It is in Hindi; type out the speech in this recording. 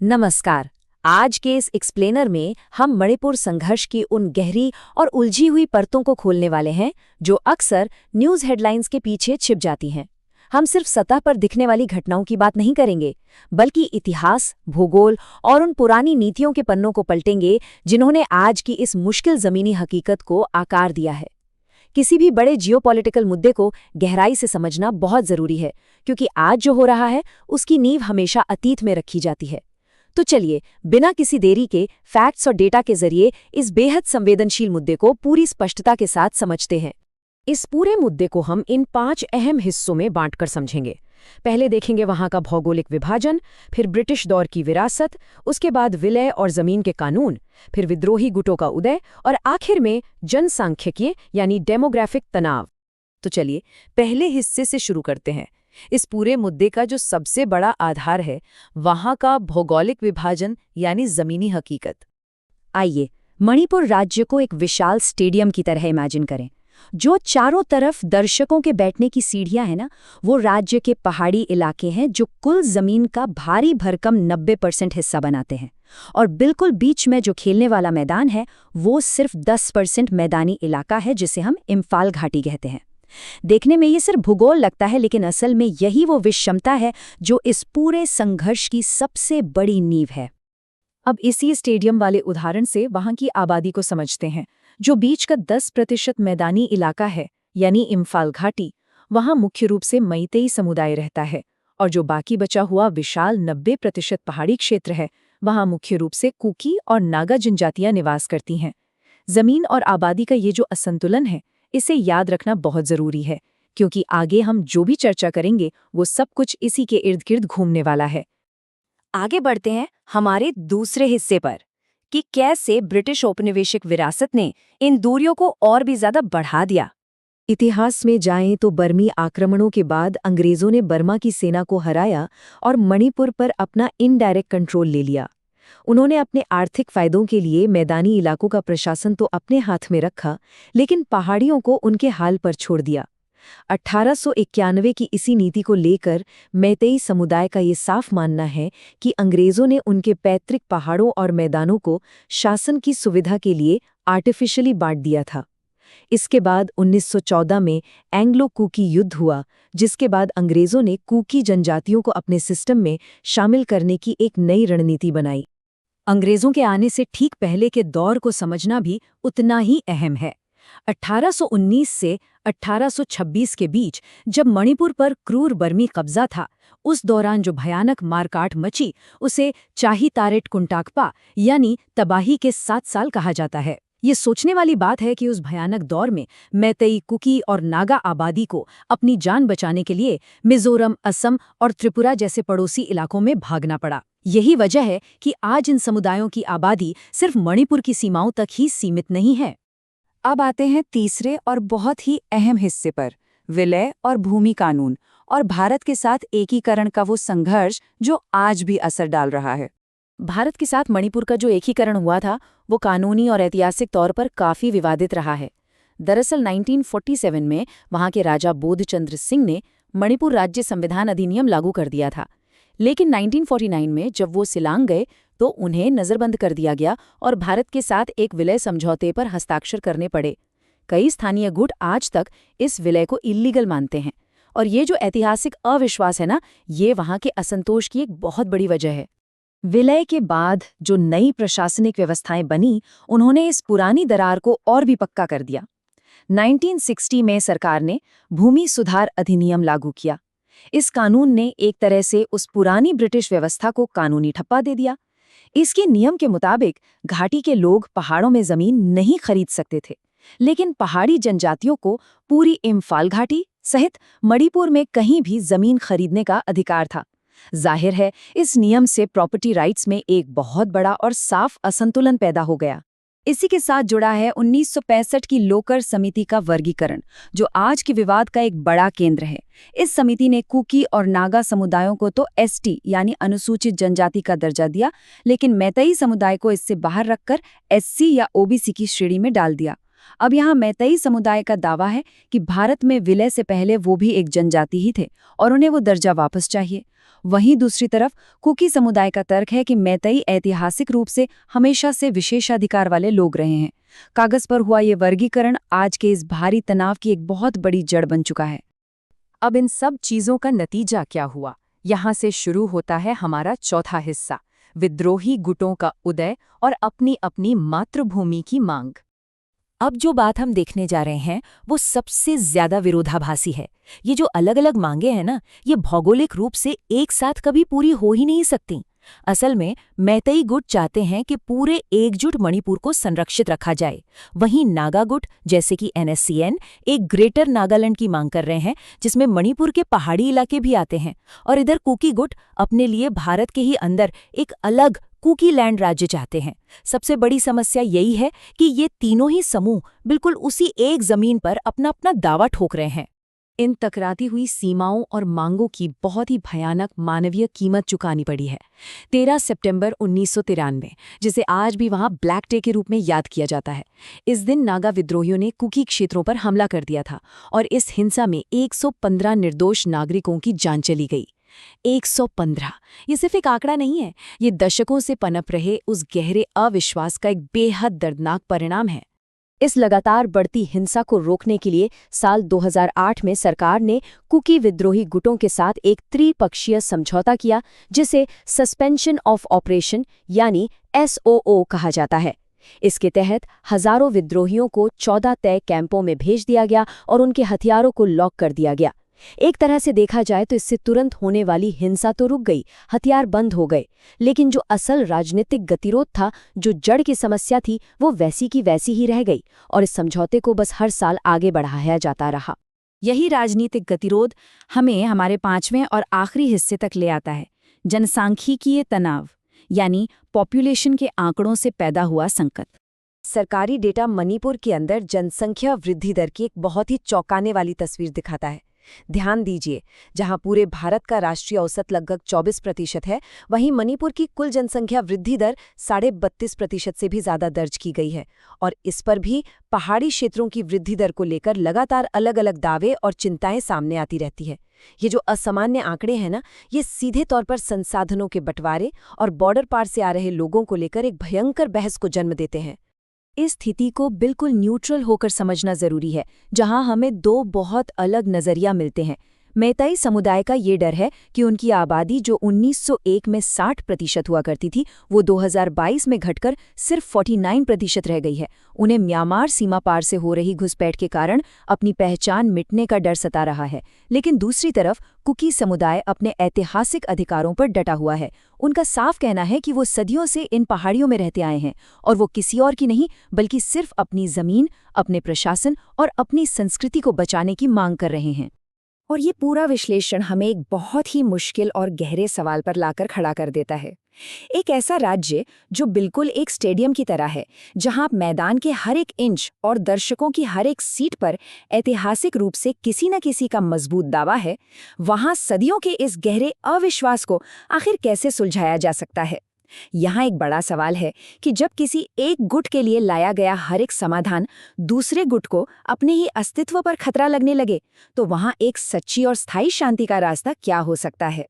नमस्कार। आज के इस एक्सप्लेनर में हम मणिपुर संघर्ष की उन गहरी और उलझी हुई परतों को खोलने वाले हैं जो अक्सर न्यूज़ हेडलाइंस के पीछे छिप जाती हैं। हम सिर्फ सतह पर दिखने वाली घटनाओं की बात नहीं करेंगे, बल्कि इतिहास, भूगोल और उन पुरानी नीतियों के पन्नों को पलटेंगे जिन्होंने आज की इस मुश्किल ज़मीनी हकीकत को आकार दिया है। किसी भी बड़े जियोपॉलिटिकल मुद्दे को गहराई से समझना बहुत ज़रूरी है, क्योंकि आज जो हो रहा है उसकी नींव हमेशा अतीत में रखी जाती है। तो चलिए, बिना किसी देरी के फैक्ट्स और डेटा के जरिए इस बेहद संवेदनशील मुद्दे को पूरी स्पष्टता के साथ समझते हैं। इस पूरे मुद्दे को हम इन 5 अहम हिस्सों में बांटकर समझेंगे। पहले देखेंगे वहां का भौगोलिक विभाजन, फिर ब्रिटिश दौर की विरासत, उसके बाद विलय और जमीन के कानून, फिर विद्रोही गुटों का उदय और आखिर में जनसांख्यिकीय यानी डेमोग्राफिक तनाव। तो चलिए पहले हिस्से से शुरू करते हैं। इस पूरे मुद्दे का जो सबसे बड़ा आधार है वहां का भौगोलिक विभाजन यानी जमीनी हकीकत। आइए मणिपुर राज्य को एक विशाल स्टेडियम की तरह इमेजिन करें। जो चारों तरफ दर्शकों के बैठने की सीढ़ियां हैं ना, वो राज्य के पहाड़ी इलाके हैं जो कुल जमीन का भारी भरकम 90% हिस्सा बनाते हैं। और बिल्कुल बीच में जो खेलने वाला मैदान है वो सिर्फ 10% मैदानी इलाका है, जिसे हम इम्फाल घाटी कहते हैं। देखने में ये सिर्फ भूगोल लगता है, लेकिन असल में यही वो विषमता है जो इस पूरे संघर्ष की सबसे बड़ी नींव है। अब इसी स्टेडियम वाले उदाहरण से वहां की आबादी को समझते हैं। जो बीच का 10% मैदानी इलाका है यानी इम्फाल घाटी, वहां मुख्य रूप से मैतेई समुदाय रहता है, और जो बाकी बचा हुआ विशाल 90% पहाड़ी क्षेत्र है वहां मुख्य रूप से कुकी और नागा जनजातियां निवास करती हैं। जमीन और आबादी का ये जो असंतुलन है, इसे याद रखना बहुत जरूरी है, क्योंकि आगे हम जो भी चर्चा करेंगे वो सब कुछ इसी के इर्द गिर्द घूमने वाला है। आगे बढ़ते हैं हमारे दूसरे हिस्से पर कि कैसे ब्रिटिश औपनिवेशिक विरासत ने इन दूरियों को और भी ज्यादा बढ़ा दिया। इतिहास में जाएं तो बर्मी आक्रमणों के बाद अंग्रेजों ने बर्मा की सेना को हराया और मणिपुर पर अपना इनडायरेक्ट कंट्रोल ले लिया। उन्होंने अपने आर्थिक फायदों के लिए मैदानी इलाकों का प्रशासन तो अपने हाथ में रखा, लेकिन पहाड़ियों को उनके हाल पर छोड़ दिया। 1891 की इसी नीति को लेकर मैतेई समुदाय का ये साफ मानना है कि अंग्रेजों ने उनके पैतृक पहाड़ों और मैदानों को शासन की सुविधा के लिए आर्टिफिशियली बांट दिया था। इसके बाद 1914 में एंग्लो कूकी युद्ध हुआ, जिसके बाद अंग्रेजों ने कूकी जनजातियों को अपने सिस्टम में शामिल करने की एक नई रणनीति बनाई। अंग्रेजों के आने से ठीक पहले के दौर को समझना भी उतना ही अहम है। 1819 से 1826 के बीच जब मणिपुर पर क्रूर बर्मी कब्जा था, उस दौरान जो भयानक मारकाट मची उसे चाही तारेट कुंटाकपा यानी तबाही के 7 साल कहा जाता है। ये सोचने वाली बात है कि उस भयानक दौर में मैतेई, कुकी और नागा आबादी को अपनी जान बचाने के लिए मिजोरम, असम और त्रिपुरा जैसे पड़ोसी इलाकों में भागना पड़ा। यही वजह है कि आज इन समुदायों की आबादी सिर्फ मणिपुर की सीमाओं तक ही सीमित नहीं है। अब आते हैं तीसरे और बहुत ही अहम हिस्से पर, विलय और भूमि कानून और भारत के साथ एकीकरण का वो संघर्ष जो आज भी असर डाल रहा है। भारत के साथ मणिपुर का जो एकीकरण हुआ था वो कानूनी और ऐतिहासिक तौर पर काफी विवादित रहा है। दरअसल 1947 में वहां के राजा बोधचंद्र सिंह ने मणिपुर राज्य संविधान अधिनियम लागू कर दिया था, लेकिन 1949 में जब वो शिलांग गए तो उन्हें नज़रबंद कर दिया गया और भारत के साथ एक विलय समझौते पर हस्ताक्षर करने पड़े। कई स्थानीय गुट आज तक इस विलय को इल्लीगल मानते हैं, और ये जो ऐतिहासिक अविश्वास है ना, ये वहां के असंतोष की एक बहुत बड़ी वजह है। विलय के बाद जो नई प्रशासनिक व्यवस्थाएं बनी, उन्होंने इस पुरानी दरार को और भी पक्का कर दिया। 1960 में सरकार ने भूमि सुधार अधिनियम लागू किया। इस कानून ने एक तरह से उस पुरानी ब्रिटिश व्यवस्था को कानूनी ठप्पा दे दिया। इसके नियम के मुताबिक घाटी के लोग पहाड़ों में जमीन नहीं खरीद सकते थे, लेकिन पहाड़ी जनजातियों को पूरी इम्फाल घाटी सहित मणिपुर में कहीं भी जमीन खरीदने का अधिकार था। जाहिर है, इस नियम से प्रॉपर्टी राइट्स में एक बहुत बड़ा और साफ असंतुलन पैदा हो गया। इसी के साथ जुड़ा है 1965 की लोकर समिति का वर्गीकरण, जो आज के विवाद का एक बड़ा केंद्र है। इस समिति ने कुकी और नागा समुदायों को तो एसटी यानी अनुसूचित जनजाति का दर्जा दिया, लेकिन मैतेई समुदाय को इससे बाहर रखकर एससी या ओबीसी की श्रेणी में डाल दिया। अब यहाँ मैतेई समुदाय का दावा है कि भारत में विलय से पहले वो भी एक जनजाति ही थे और उन्हें वो दर्जा वापस चाहिए। वहीं दूसरी तरफ कुकी समुदाय का तर्क है कि मैतेई ऐतिहासिक रूप से हमेशा से विशेषाधिकार वाले लोग रहे हैं। कागज पर हुआ ये वर्गीकरण आज के इस भारी तनाव की एक बहुत बड़ी जड़ बन चुका है। अब इन सब चीजों का नतीजा क्या हुआ? यहाँ से शुरू होता है हमारा चौथा हिस्सा, विद्रोही गुटों का उदय और अपनी अपनी मातृभूमि की मांग। अब जो बात हम देखने जा रहे हैं वो सबसे ज्यादा विरोधाभासी है। ये जो अलग अलग मांगे हैं ना, ये भौगोलिक रूप से एक साथ कभी पूरी हो ही नहीं सकती। असल में मैतेई गुट चाहते हैं कि पूरे एकजुट मणिपुर को संरक्षित रखा जाए। वहीं नागा गुट जैसे कि NSCN एक ग्रेटर नागालैंड की मांग कर रहे हैं, जिसमें मणिपुर के पहाड़ी इलाके भी आते हैं। और इधर कुकी गुट अपने लिए भारत के ही अंदर एक अलग कुकी लैंड राज्य चाहते हैं। सबसे बड़ी समस्या यही है कि ये तीनों ही समूह बिल्कुल उसी एक जमीन पर अपना अपना दावा ठोक रहे हैं। इन टकराती हुई सीमाओं और मांगों की बहुत ही भयानक मानवीय कीमत चुकानी पड़ी है। 13 सितंबर 1993, जिसे आज भी वहां ब्लैक डे के रूप में याद किया जाता है। इस दिन नागा विद्रोहियों ने कुकी क्षेत्रों पर हमला कर दिया था और इस हिंसा में 115 निर्दोष नागरिकों की जान चली गई। 115, ये सिर्फ एक आंकड़ा नहीं है, ये दशकों से पनप रहे उस गहरे अविश्वास का एक बेहद दर्दनाक परिणाम है। इस लगातार बढ़ती हिंसा को रोकने के लिए साल 2008 में सरकार ने कुकी विद्रोही गुटों के साथ एक त्रिपक्षीय समझौता किया, जिसे सस्पेंशन ऑफ ऑपरेशन यानी SOO कहा जाता है। इसके तहत हजारों विद्रोहियों को 14 तय कैंपों में भेज दिया गया और उनके हथियारों को लॉक कर दिया गया। एक तरह से देखा जाए तो इससे तुरंत होने वाली हिंसा तो रुक गई, हथियार बंद हो गए, लेकिन जो असल राजनीतिक गतिरोध था, जो जड़ की समस्या थी, वो वैसी की वैसी ही रह गई और इस समझौते को बस हर साल आगे बढ़ाया जाता रहा। यही राजनीतिक गतिरोध हमें हमारे 5वें और आखिरी हिस्से तक ले आता है, जनसांख्यिकीय तनाव, यानी पॉपुलेशन के आंकड़ों से पैदा हुआ संकट। सरकारी डेटा मणिपुर के अंदर जनसंख्या वृद्धि दर की एक बहुत ही चौंकाने वाली तस्वीर दिखाता है। ध्यान दीजिए, जहां पूरे भारत का राष्ट्रीय औसत लगभग 24% है, वहीं मणिपुर की कुल जनसंख्या वृद्धि दर 32.5% से भी ज्यादा दर्ज की गई है। और इस पर भी पहाड़ी क्षेत्रों की वृद्धि दर को लेकर लगातार अलग अलग दावे और चिंताएं सामने आती रहती है। ये जो असामान्य आंकड़े हैं ना, ये सीधे तौर पर संसाधनों के बंटवारे और बॉर्डर पार से आ रहे लोगों को लेकर एक भयंकर बहस को जन्म देते हैं। इस स्थिति को बिल्कुल न्यूट्रल होकर समझना जरूरी है, जहां हमें दो बहुत अलग नजरिया मिलते हैं। मैतेई समुदाय का ये डर है कि उनकी आबादी जो 1901 में 60% हुआ करती थी, वो 2022 में घटकर सिर्फ 49% रह गई है। उन्हें म्यांमार सीमा पार से हो रही घुसपैठ के कारण अपनी पहचान मिटने का डर सता रहा है। लेकिन दूसरी तरफ कुकी समुदाय अपने ऐतिहासिक अधिकारों पर डटा हुआ है। उनका साफ कहना है कि वो सदियों से इन पहाड़ियों में रहते आए हैं और वो किसी और की नहीं, बल्कि सिर्फ अपनी जमीन, अपने प्रशासन और अपनी संस्कृति को बचाने की मांग कर रहे हैं। और ये पूरा विश्लेषण हमें एक बहुत ही मुश्किल और गहरे सवाल पर लाकर खड़ा कर देता है। एक ऐसा राज्य जो बिल्कुल एक स्टेडियम की तरह है, जहां मैदान के हर एक इंच और दर्शकों की हर एक सीट पर ऐतिहासिक रूप से किसी न किसी का मजबूत दावा है, वहां सदियों के इस गहरे अविश्वास को आखिर कैसे सुलझाया जा सकता है? यहाँ एक बड़ा सवाल है कि जब किसी एक गुट के लिए लाया गया हर एक समाधान दूसरे गुट को अपने ही अस्तित्व पर खतरा लगने लगे, तो वहाँ एक सच्ची और स्थायी शांति का रास्ता क्या हो सकता है?